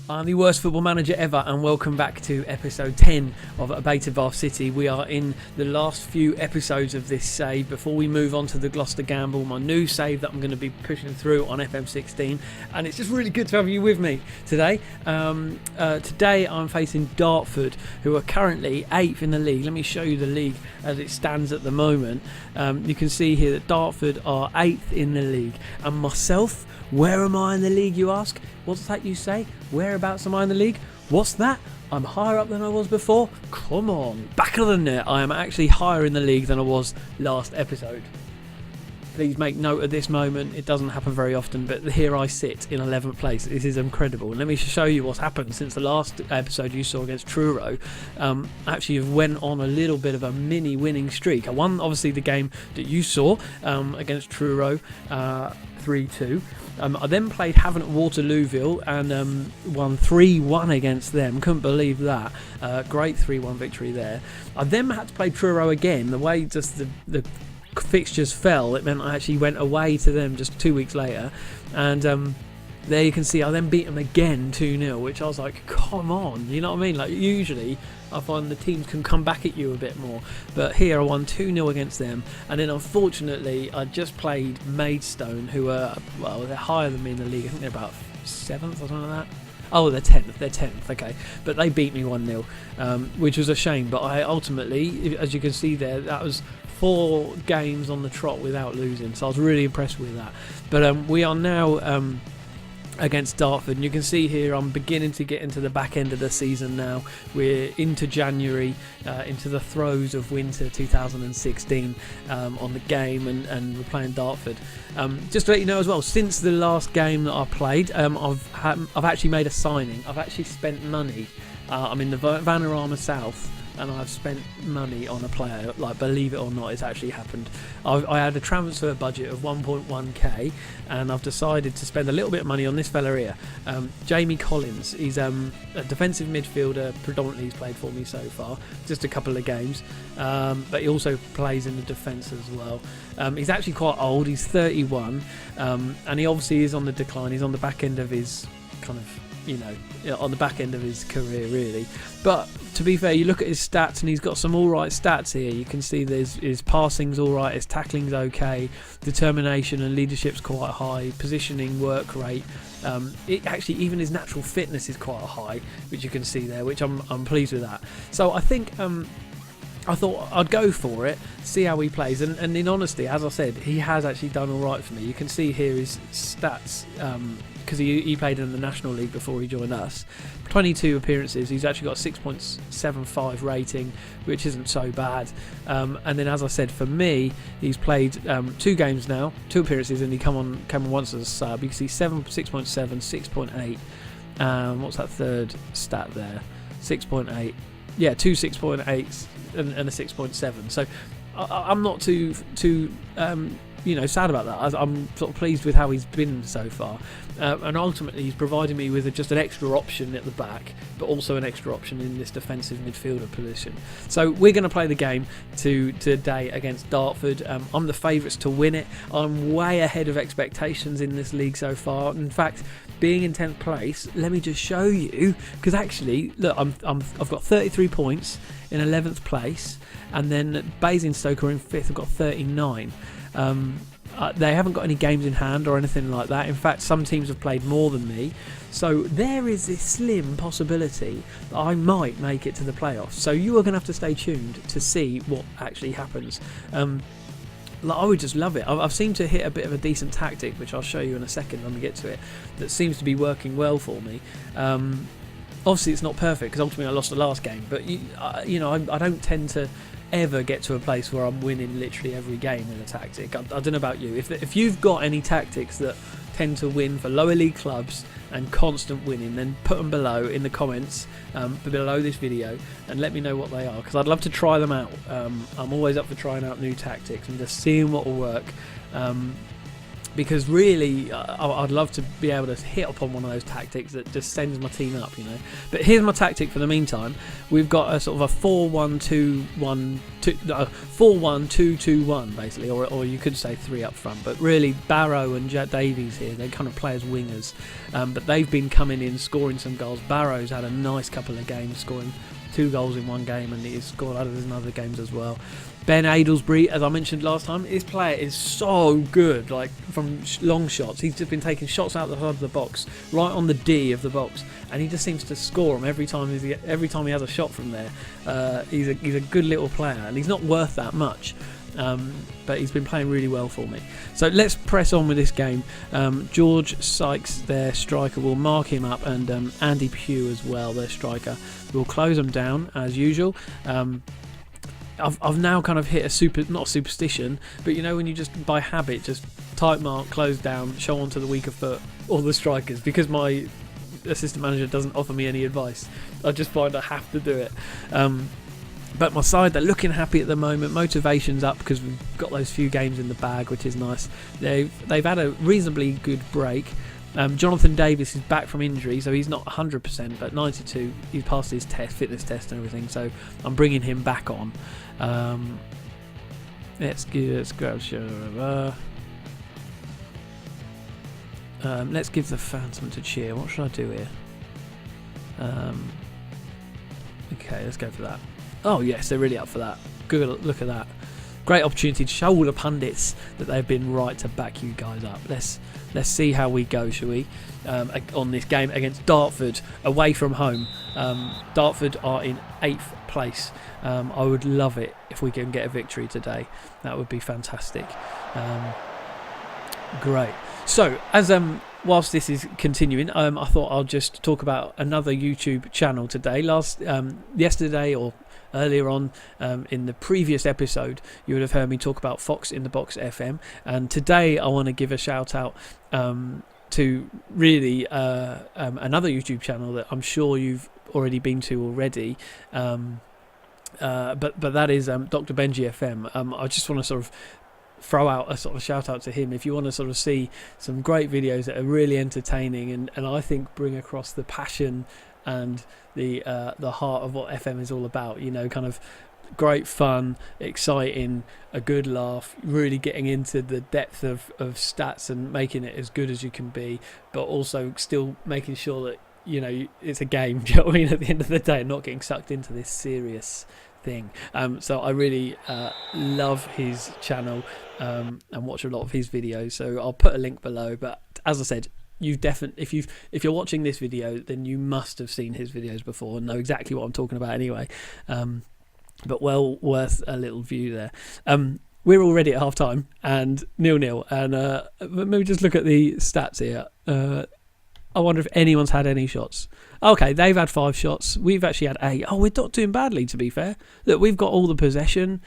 I'm the worst football manager ever, and welcome back to episode 10 of Beta Bath City. We are in the last few episodes of this save before we move on to the Gloucester Gamble, my new save that I'm going to be pushing through on FM16, and it's just really good to have you with me today. Today I'm facing Dartford, who are currently 8th in the league. Let me show you the league as it stands at the moment. You can see here that Dartford are 8th in the league, and myself, where am I in the league, you ask? What's that you say? Whereabouts am I in the league? What's that? I'm higher up than I was before? Come on, back of the net. I am actually higher in the league than I was last episode. Please make note of this moment. It doesn't happen very often, but here I sit in 11th place. This is incredible. Let me show you what's happened since the last episode you saw against Truro. Actually, I've went on a little bit of a mini winning streak. I won, obviously, the game that you saw against Truro, 3-2. I then played Havant at Waterlooville and won 3-1 against them. Couldn't believe that. Great 3-1 victory there. I then had to play Truro again. The way just the fixtures fell, it meant I actually went away to them just 2 weeks later. And there you can see I then beat them again 2-0, which I was like, come on, you know what I mean? Like, usually I find the teams can come back at you a bit more, but here I won 2-0 against them. And then unfortunately I just played Maidstone, who are, well, they're higher than me in the league. I think they're about 7th or something like that. Oh, they're 10th, okay. But they beat me 1-0, which was a shame. But I ultimately, as you can see there, that was 4 games on the trot without losing, so I was really impressed with that. But we are now against Dartford, and you can see here I'm beginning to get into the back end of the season now. We're into January, into the throes of winter 2016 on the game, and we're playing Dartford. Just to let you know as well, since the last game that I played, I've actually made a signing. I've actually spent money. I'm in the Vanarama South, and I've spent money on a player. Like, believe it or not, it's actually happened. I had a transfer budget of 1.1k, and I've decided to spend a little bit of money on this fella here, Jamie Collins. He's a defensive midfielder. Predominantly he's played for me so far, just a couple of games, but he also plays in the defence as well. He's actually quite old. He's 31, and he obviously is on the decline. He's on the back end of his kind of, on the back end of his career, really. But to be fair, you look at his stats, and he's got some alright stats here. You can see his passing's alright, his tackling's okay, determination and leadership's quite high, positioning, work rate. Actually, even his natural fitness is quite high, which you can see there, which I'm pleased with that. So I think I thought I'd go for it, see how he plays, and in honesty, as I said, he has actually done alright for me. You can see here his stats, because he played in the National League before he joined us. 22 appearances, he's actually got a 6.75 rating, which isn't so bad. And then, as I said, for me, he's played 2 games now, 2 appearances, and he come on once as a sub. You can see 6.7, 6.8. What's that third stat there? 6.8. Yeah, 2 6.8s and a 6.7. So I'm not too sad about that. I'm sort of pleased with how he's been so far, and ultimately he's provided me with just an extra option at the back, but also an extra option in this defensive midfielder position. So we're going to play the game today against Dartford. I'm the favourites to win it. I'm way ahead of expectations in this league so far. In fact, being in 10th place, let me just show you, because actually, look, I've got 33 points in 11th place, and then Basingstoke are in 5th. I've got 39. They haven't got any games in hand or anything like that. In fact, some teams have played more than me, so there is this slim possibility that I might make it to the playoffs. So you are going to have to stay tuned to see what actually happens. I would just love it. I've seemed to hit a bit of a decent tactic, which I'll show you in a second when we get to it, that seems to be working well for me. Obviously it's not perfect, because ultimately I lost the last game, but I don't tend to ever get to a place where I'm winning literally every game with a tactic. I don't know about you. If you've got any tactics that tend to win for lower league clubs and constant winning, then put them below in the comments below this video, and let me know what they are, because I'd love to try them out. I'm always up for trying out new tactics and just seeing what will work. because really I'd love to be able to hit upon one of those tactics that just sends my team up, But here's my tactic for the meantime. We've got a sort of a 4-1-2-1 basically, or you could say 3 up front, but really Barrow and Davies here, they kind of play as wingers, but they've been coming in scoring some goals. Barrow's had a nice couple of games, scoring 2 goals in one game, and he's scored others in other games as well. Ben Adelsbury, as I mentioned last time, his player is so good, like from long shots. He's just been taking shots out the side of the box, right on the D of the box, and he just seems to score them every time he has a shot from there. He's a good little player, and he's not worth that much, but he's been playing really well for me. So let's press on with this game. George Sykes, their striker, will mark him up, and Andy Pugh as well, their striker, will close them down as usual. I've now kind of hit not a superstition, but when you just by habit just tight mark, close down, show on to the weaker foot or the strikers, because my assistant manager doesn't offer me any advice. I just find I have to do it. But my side, they're looking happy at the moment. Motivation's up because we've got those few games in the bag, which is nice. They've had a reasonably good break. Jonathan Davis is back from injury, so he's not 100%, but 92. He's passed his fitness test and everything, so I'm bringing him back on. Let's give the fans something to cheer. What should I do here? Okay, let's go for that. Oh yes, they're really up for that. Good, look at that. Great opportunity to show all the pundits that they've been right to back you guys up. Let's see how we go, shall we? On this game against Dartford, away from home. Dartford are in 8th place. I would love it if we can get a victory today. That would be fantastic. Great. So, as whilst this is continuing, I thought I'll just talk about another YouTube channel today. Yesterday or earlier on in the previous episode, you would have heard me talk about Fox in the Box FM, and today I want to give a shout out to really another YouTube channel that I'm sure you've already been to already, but that is DrBenjyFM. I just want to sort of throw out a sort of shout out to him if you want to sort of see some great videos that are really entertaining and I think bring across the passion and the heart of what FM is all about. Kind of great fun, exciting, a good laugh, really getting into the depth of stats and making it as good as you can be, but also still making sure that it's a game. Do you know what I mean? At the end of the day, not getting sucked into this serious thing. So I really love his channel and watch a lot of his videos. So I'll put a link below. But as I said, if you're watching this video, then you must have seen his videos before and know exactly what I'm talking about anyway. But well worth a little view there. We're already at half time and 0-0, and maybe just look at the stats here. I wonder if anyone's had any shots. Okay, they've had 5 shots. We've actually had 8. Oh, we're not doing badly, to be fair. Look, we've got all the possession.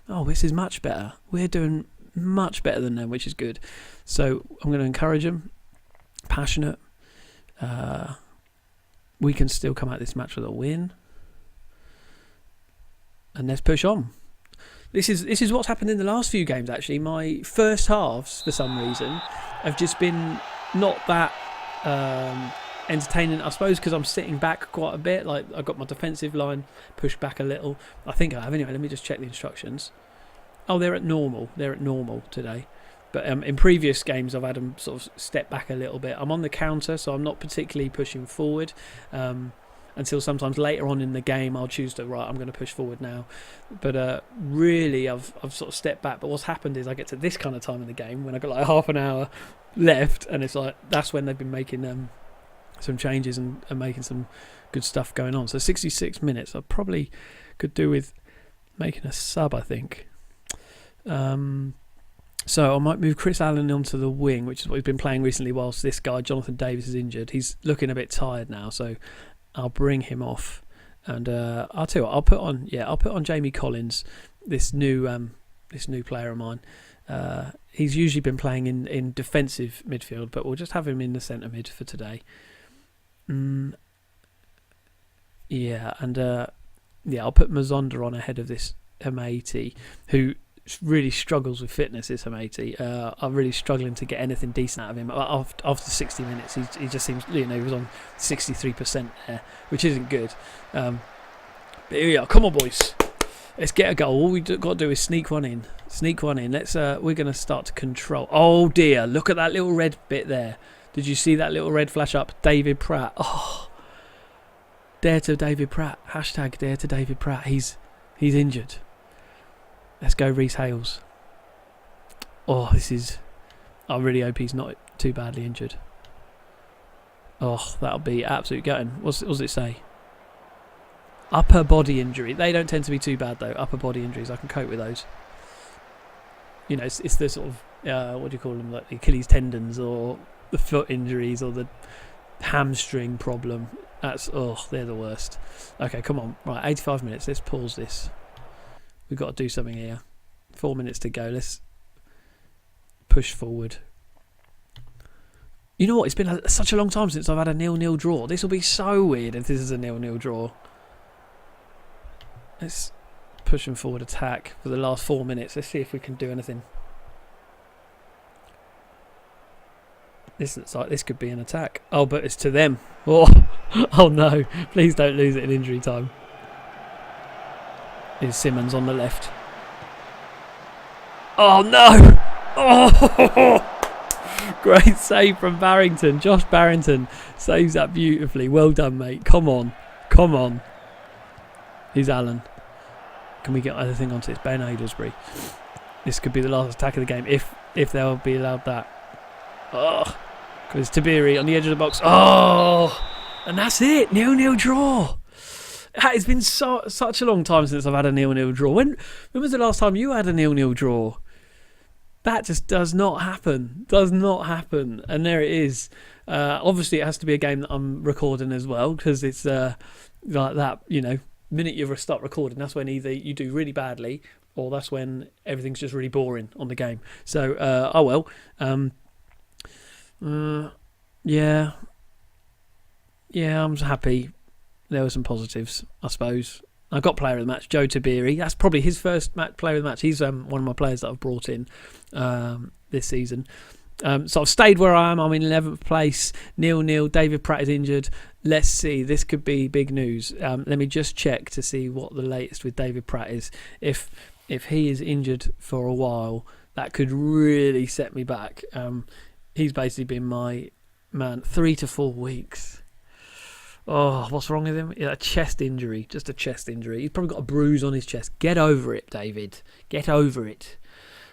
Oh, this is much better. We're doing much better than them, which is good. So I'm going to encourage them. Passionate. We can still come out this match with a win. And let's push on. This is what's happened in the last few games, actually. My first halves, for some reason, have just been not that entertaining, I suppose, because I'm sitting back quite a bit. Like, I've got my defensive line pushed back a little. I think I have. Anyway, let me just check the instructions. Oh, they're at normal. They're at normal today. But in previous games, I've had them sort of step back a little bit. I'm on the counter, so I'm not particularly pushing forward. Until sometimes later on in the game I'll choose to, I'm going to push forward now. But really I've sort of stepped back. But what's happened is I get to this kind of time in the game when I've got like half an hour left, and it's like that's when they've been making some changes and making some good stuff going on. So 66 minutes I probably could do with making a sub, I think. So I might move Chris Allen onto the wing, which is what he's been playing recently whilst this guy Jonathan Davis is injured. He's looking a bit tired now, so I'll bring him off, and I'll tell you what, I'll put on Jamie Collins, this new player of mine. He's usually been playing in defensive midfield, but we'll just have him in the centre mid for today. I'll put Mazonda on ahead of this M80, who really struggles with fitness, this matey. I'm really struggling to get anything decent out of him. After 60 minutes, he just seems, he was on 63% there, which isn't good. But here we are. Come on, boys. Let's get a goal. All we've got to do is sneak one in. Let's. We're going to start to control. Oh dear! Look at that little red bit there. Did you see that little red flash up? David Pratt. Oh, dare to David Pratt. Hashtag dare to David Pratt. He's injured. Let's go, Reece Hales. Oh, this is. I really hope he's not too badly injured. Oh, that'll be absolute gutting. What does it say? Upper body injury. They don't tend to be too bad though. Upper body injuries, I can cope with those. It's the sort of what do you call them, like the Achilles tendons or the foot injuries or the hamstring problem. They're the worst. Okay, come on. Right, 85 minutes. Let's pause this. We've got to do something here. 4 minutes to go. Let's push forward. You know what? It's been such a long time since I've had a 0-0 draw. This will be so weird if this is a 0-0 draw. Let's push them forward attack for the last 4 minutes. Let's see if we can do anything. This looks like this could be an attack. Oh, but it's to them. Oh no. Please don't lose it in injury time. Here's Simmons on the left. Oh no! Oh! Great save from Barrington. Josh Barrington saves that beautifully. Well done, mate. Come on. Here's Allen. Can we get anything onto this? Ben Aylesbury. This could be the last attack of the game if they'll be allowed that. Oh, because Tiberi on the edge of the box. Oh, and that's it. 0-0 draw. It's been such a long time since I've had a 0-0 draw. When was the last time you had a 0-0 draw? That just does not happen. And there it is. Obviously, it has to be a game that I'm recording as well because it's like that, minute you start recording, that's when either you do really badly or that's when everything's just really boring on the game. So, yeah, I'm happy. There were some positives, I suppose. I got player of the match, Joe Tiberi. That's probably his first player of the match. He's one of my players that I've brought in this season. So I've stayed where I am. I'm in 11th place. 0-0. David Pratt is injured. Let's see. This could be big news. Let me just check to see what the latest with David Pratt is. If he is injured for a while, that could really set me back. He's basically been my man 3 to 4 weeks. Oh, what's wrong with him? Yeah, a chest injury. Just a chest injury. He's probably got a bruise on his chest. Get over it, David. Get over it.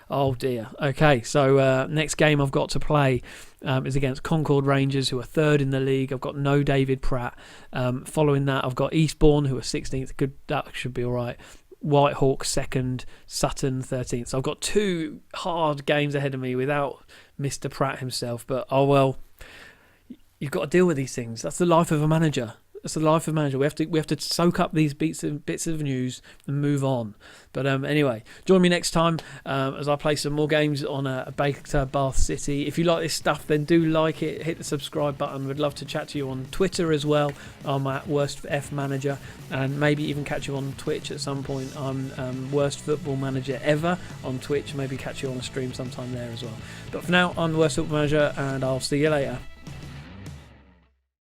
Oh dear. Okay, so next game I've got to play is against Concord Rangers, who are 3rd in the league. I've got no David Pratt. Following that, I've got Eastbourne, who are 16th. That should be all right. Whitehawk 2nd, Sutton 13th. So I've got 2 hard games ahead of me without Mr. Pratt himself. But oh well, you've got to deal with these things. That's the life of a manager. That's the life of a manager. We have to soak up these bits of news and move on. But anyway, join me next time as I play some more games on Baker Bath City. If you like this stuff, then do like it. Hit the subscribe button. We'd love to chat to you on Twitter as well. I'm at Worst F Manager, and maybe even catch you on Twitch at some point. I'm Worst Football Manager Ever on Twitch. Maybe catch you on a stream sometime there as well. But for now, I'm the Worst Football Manager, and I'll see you later.